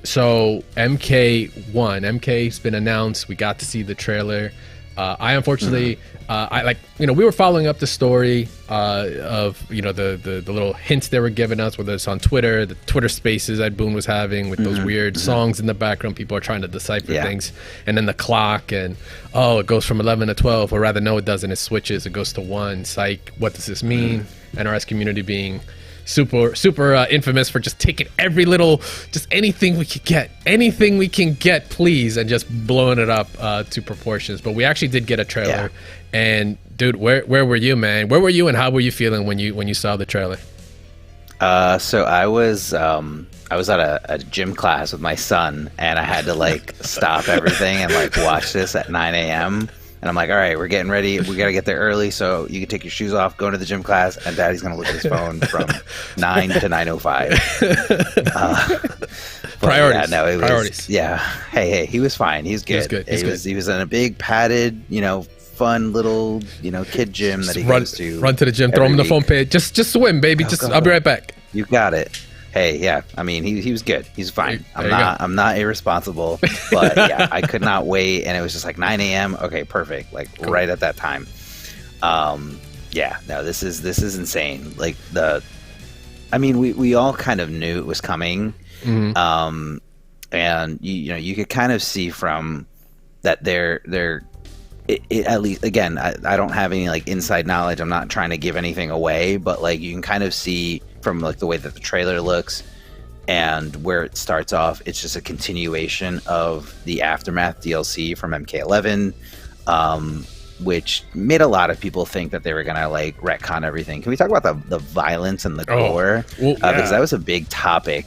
So MK's been announced. We got to see the trailer. I unfortunately, we were following up the story of the little hints they were giving us, whether it's on Twitter, the Twitter Spaces Ed Boon was having with those weird songs in the background. People are trying to decipher things, and then the clock, and it goes from 11 to 12, or rather, no, it doesn't. It switches. It goes to 1. Psych. What does this mean? NRS community being super infamous for just taking every little, just anything we can get, please, and just blowing it up to proportions. But we actually did get a trailer, and dude, where were you, man? Where were you, and how were you feeling when you saw the trailer? So I was at a gym class with my son, and I had to stop everything and watch this at 9 a.m. And I'm like, all right, we're getting ready. We got to get there early, so you can take your shoes off, go into the gym class, and Daddy's going to look at his phone from 9 to 9:05. Priorities. Yeah, no, it was, Priorities. Yeah. Hey, he was fine. He's good. He was in a big padded, fun little, kid gym that he goes to. Run to the gym, throw him the phone page. Just swim, baby. I'll be right back. You got it. Hey, yeah. I mean, he was good. He's fine. I'm not irresponsible, but yeah, I could not wait, and it was just 9 a.m. Okay, perfect. Cool. Right at that time. Yeah. No, this is insane. We all kind of knew it was coming, and you could kind of see from that they're at least, again, I don't have any inside knowledge. I'm not trying to give anything away, but you can kind of see from the way that the trailer looks and where it starts off, it's just a continuation of the Aftermath DLC from MK11, which made a lot of people think that they were gonna retcon everything. Can we talk about the violence and the gore? Because that was a big topic.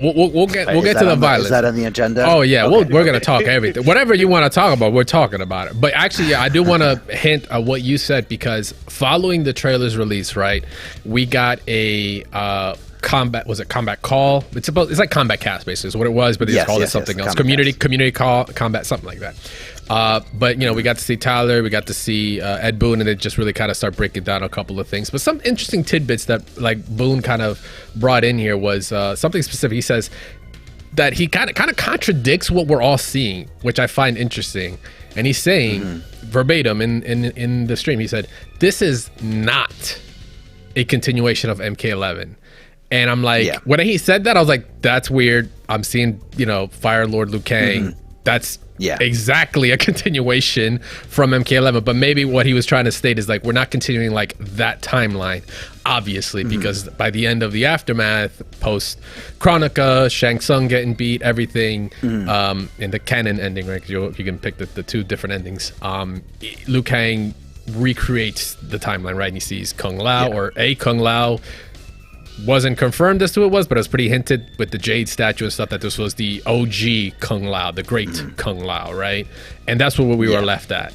We'll get to the violence. Is that on the agenda? Oh yeah, we're gonna talk everything. Whatever you want to talk about, we're talking about it. But actually, I do want to hint at what you said, because following the trailer's release, right, we got a combat call? It's like combat cast, basically, is what it was, but they just called it something else. Community call, combat, something like that. But we got to see Tyler, we got to see Ed Boon, and it just really kind of start breaking down a couple of things. But some interesting tidbits that Boon kind of brought in here was something specific. He says that he kind of contradicts what we're all seeing, which I find interesting. And he's saying verbatim in the stream, he said, "This is not a continuation of MK11." And I'm like, when he said that, I was like, that's weird. I'm seeing, Fire Lord Liu Kang. That's exactly a continuation from MK11. But maybe what he was trying to state is we're not continuing that timeline, obviously, because by the end of the Aftermath, post Chronica, Shang Tsung getting beat, everything, in the canon ending, right? You can pick the two different endings. Liu Kang recreates the timeline, right? And he sees Kung Lao or a Kung Lao. Wasn't confirmed as to who it was, but it was pretty hinted with the Jade statue and stuff that this was the OG Kung Lao, the great Kung Lao, right? And that's what we were left at.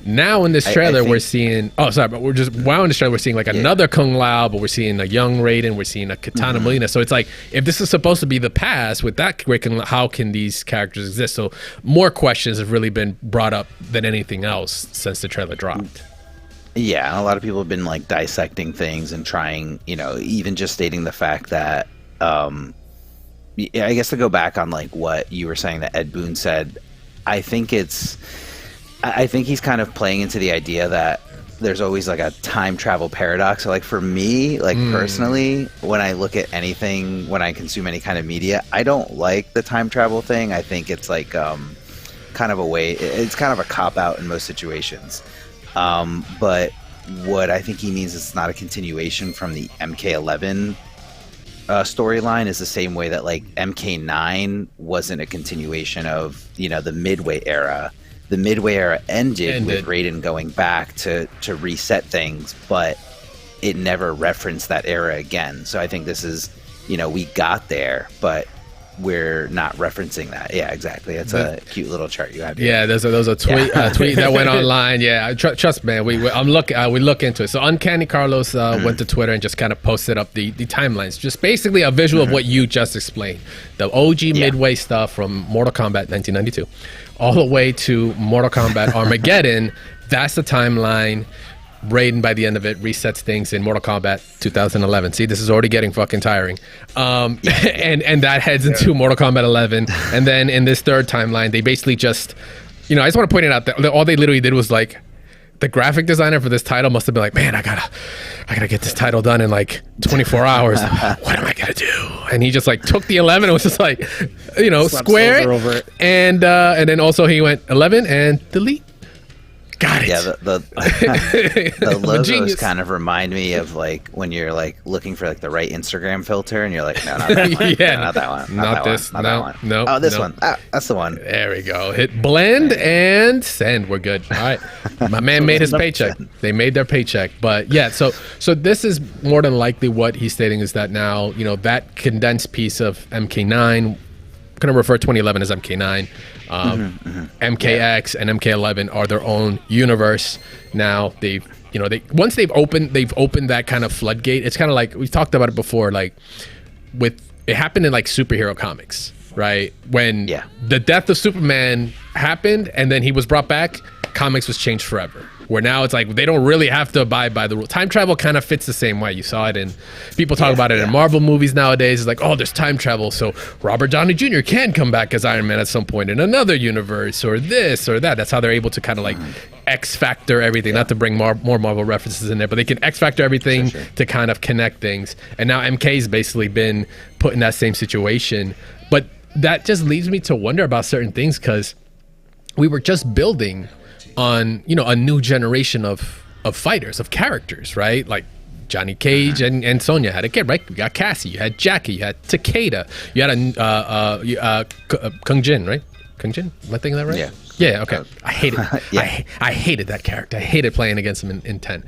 Now in this trailer, we're seeing... Oh, sorry, but in this trailer, we're seeing another Kung Lao, but we're seeing a young Raiden, we're seeing a Katana Melina. So it's if this is supposed to be the past with that great Kung Lao, how can these characters exist? So more questions have really been brought up than anything else since the trailer dropped. Yeah, a lot of people have been dissecting things and trying, even just stating the fact that, I guess to go back on what you were saying that Ed Boon said, I think he's kind of playing into the idea that there's always a time travel paradox. So for me, personally, when I look at anything, when I consume any kind of media, I don't like the time travel thing. I think it's kind of a way, it's kind of a cop out in most situations. But what I think he means is it's not a continuation from the MK11 storyline, is the same way that MK9 wasn't a continuation of the Midway era. The Midway era ended with Raiden going back to reset things, but it never referenced that era again. So I think this is we got there, but we're not referencing that. Yeah, exactly. It's a cute little chart you have here. Yeah, there's a tweet tweet that went online. Yeah, trust me, man. We look into it. So Uncanny Carlos went to Twitter and just kind of posted up the timelines, just basically a visual of what you just explained. The OG Midway stuff from Mortal Kombat 1992, all the way to Mortal Kombat Armageddon. That's the timeline. Raiden by the end of it resets things in Mortal Kombat 2011. See, this is already getting fucking tiring. And that heads into Mortal Kombat 11. And then in this third timeline, they basically just, I just want to point it out that all they literally did was like, the graphic designer for this title must have been like, man, I gotta get this title done in like 24 hours. What am I gonna do? And he just like took the 11 and was just like, square it. And then also he went 11 and delete. Got it. Yeah, the logos kind of remind me of like when you're like looking for like the right Instagram filter and you're like, no, not that one. Yeah, no, not that one. Not this. Not no, that one. No. Oh, this one. Ah, that's the one. There we go. Hit blend and send. We're good. All right. My man made his paycheck. They made their paycheck. But yeah, so this is more than likely what he's stating is that now, that condensed piece of MK9, I'm going to refer 2011 as MK9. MKX and MK11 are their own universe now. Once they've opened that kind of floodgate. It's kind of like we've talked about it before. Like it happened in like superhero comics, right? When the death of Superman happened and then he was brought back, comics was changed forever. Where now it's like they don't really have to abide by the rule. Time travel kind of fits the same way. You saw it in people talk about it in Marvel movies nowadays. It's like, oh, there's time travel, so Robert Downey Jr. can come back as Iron Man at some point in another universe, or this or that. That's how they're able to kind of like X factor everything. Not to bring more Marvel references in there, but they can X factor everything to kind of connect things. And now MK's basically been put in that same situation. But that just leads me to wonder about certain things because we were just building on a new generation of fighters, of characters, right? Like Johnny Cage and Sonya had a kid, right? You got Cassie, you had Jackie, you had Takeda, you had Kung Jin, right? Kung Jin, am I thinking that right? Yeah, okay. I hate it. I hated that character. I hated playing against him in 10.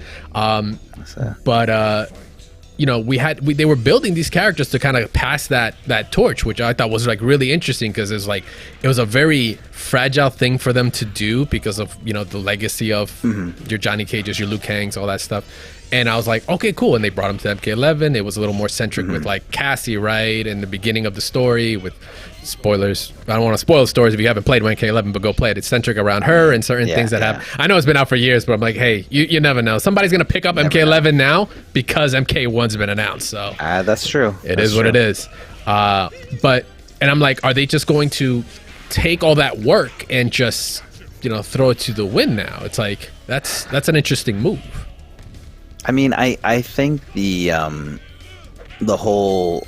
They were building these characters to kind of pass that torch, which I thought was like really interesting because it was a very fragile thing for them to do because of the legacy of your Johnny Cages, your Liu Kangs, all that stuff. And I was like, okay, cool. And they brought him to MK11. It was a little more centric with like Cassie, right? In the beginning of the story with spoilers. I don't want to spoil stories if you haven't played MK11, but go play it. It's centric around her and certain things that happen. I know it's been out for years, but I'm like, hey, you never know. Somebody's going to pick up MK11 now because MK1's been announced. So that's true. It is what it is. And I'm like, are they just going to take all that work and just, throw it to the wind now? It's like, that's an interesting move. I mean, I think the whole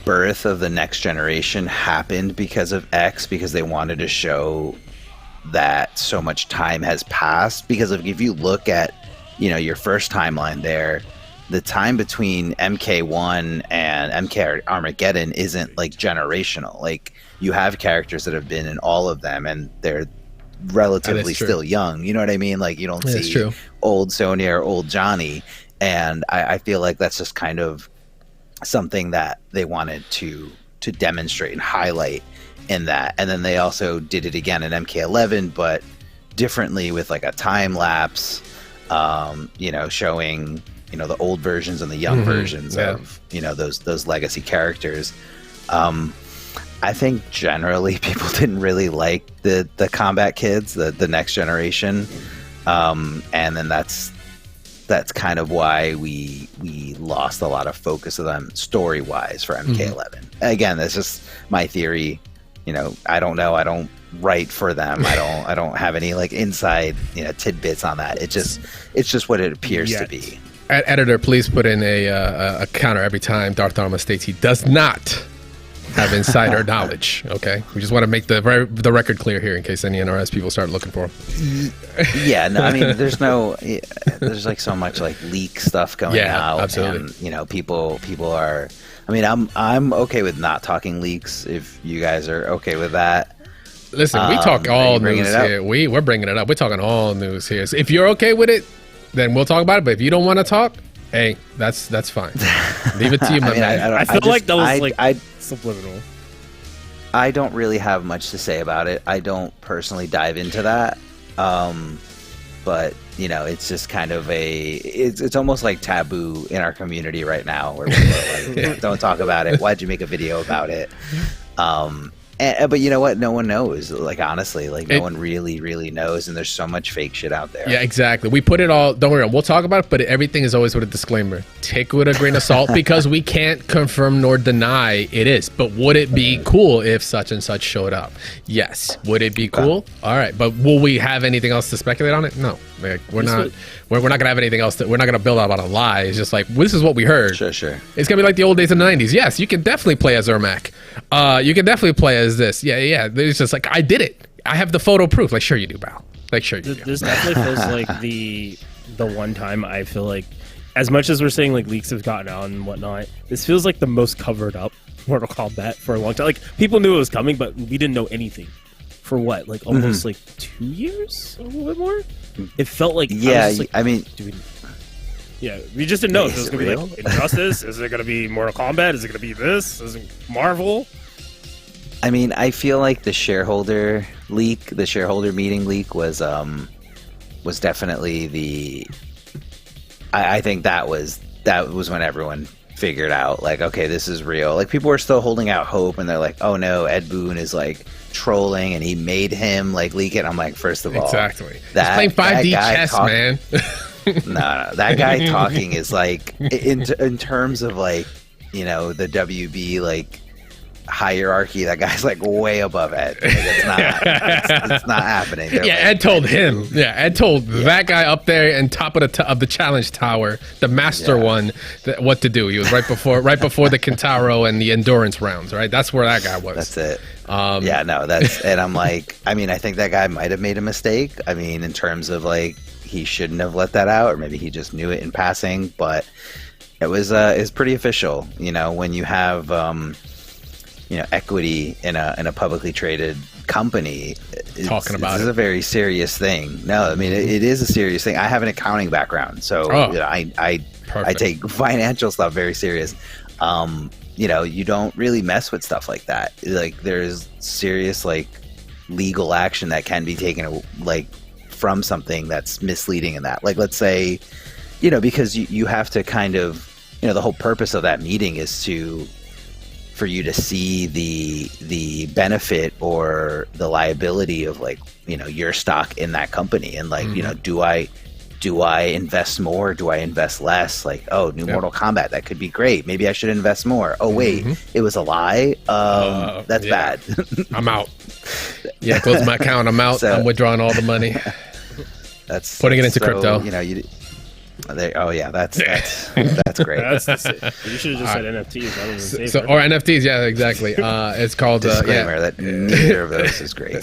birth of the next generation happened because of X, because they wanted to show that so much time has passed. Because if you look at your first timeline there, the time between MK1 and MK Armageddon isn't like generational. Like you have characters that have been in all of them and they're relatively still young, you know what I mean? Like you don't see old Sonya or old Johnny, and I feel like that's just kind of something that they wanted to demonstrate and highlight in that. And then they also did it again in MK11, but differently with like a time lapse, showing the old versions and the young versions of those legacy characters. I think generally people didn't really like the combat kids, the next generation, and then that's kind of why we lost a lot of focus of them story wise for MK11. Again, that's just my theory. I don't know. I don't write for them. I don't have any like inside tidbits on that. It's just what it appears to be. Editor, please put in a counter every time Darth Arma states he does not have insider knowledge. Okay, we just want to make the record clear here in case any NRS people start looking for him. Yeah, no, I mean, there's like so much like leak stuff going out. Absolutely. And people are. I mean, I'm okay with not talking leaks if you guys are okay with that. Listen, we talk all news here. We're bringing it up. We're talking all news here. So if you're okay with it, then we'll talk about it. But if you don't want to talk, hey, that's fine. Leave it to you, my man. I feel like that was subliminal. I don't really have much to say about it. I don't personally dive into that. But it's just kind of it's almost like taboo in our community right now, where people are like, don't talk about it. Why'd you make a video about it? But you know what? No one knows. Like, honestly, like no one really knows. And there's so much fake shit out there. Yeah, exactly. We put it all, don't worry, we'll talk about it, but everything is always with a disclaimer. Take it with a grain of salt because we can't confirm nor deny it is. But would it be cool if such and such showed up? Yes. Would it be cool? All right. But will we have anything else to speculate on it? No. Like, we're not going to have anything else. We're not going to build up on a lie. It's just like, this is what we heard. Sure. It's going to be like the old days in the 90s. Yes, you can definitely play as Ermac. You can definitely play as this. Yeah. It's just like, I did it. I have the photo proof. Like, sure you do, Val. Like, sure you do. This definitely feels like the one time I feel like, as much as we're saying like leaks have gotten out and whatnot, this feels like the most covered up Mortal Kombat for a long time. Like, people knew it was coming, but we didn't know anything. For what? Like, almost like 2 years? A little bit more? It felt like... Yeah, we just didn't know if it was going to be like Injustice. Is it going to be Mortal Kombat? Is it going to be this? Is it Marvel? I mean, I feel like the shareholder meeting leak was definitely the... I think that was when everyone figured out, like, okay, this is real. Like, people were still holding out hope, and they're like, oh no, Ed Boon is like trolling, and he made him like leak it. I'm like, first of all, exactly. He's playing 5D chess, man. No, that guy talking is like, in terms of like, you know, the WB like hierarchy, that guy's like way above Ed. Like, it's not happening. They're like, Ed told him. Yeah, Ed told that guy up there and top of the challenge tower, the master one, what to do. He was right before the Kintaro and the endurance rounds. Right, that's where that guy was. That's it. And I'm like, I mean, I think that guy might have made a mistake. I mean, in terms of like, he shouldn't have let that out, or maybe he just knew it in passing. But it was pretty official. You know, when you have equity in a publicly traded company, talking about this is a very serious thing. No, I mean, it is a serious thing. I have an accounting background, so I take financial stuff very serious. You don't really mess with stuff like that. Like, there's serious like legal action that can be taken like from something that's misleading in that. Like, let's say, because you have to kind of, the whole purpose of that meeting is for you to see the benefit or the liability of like, your stock in that company. And like, do I invest more? Do I invest less? Like, oh, new Mortal Kombat, that could be great. Maybe I should invest more. Oh, wait, it was a lie? That's bad. I'm out. Yeah, close my account. I'm out. I'm withdrawing all the money. That's putting it into crypto. That's great. You should have just said NFTs rather than safer. Or NFTs, yeah, exactly. It's called disclaimer that neither of those is great.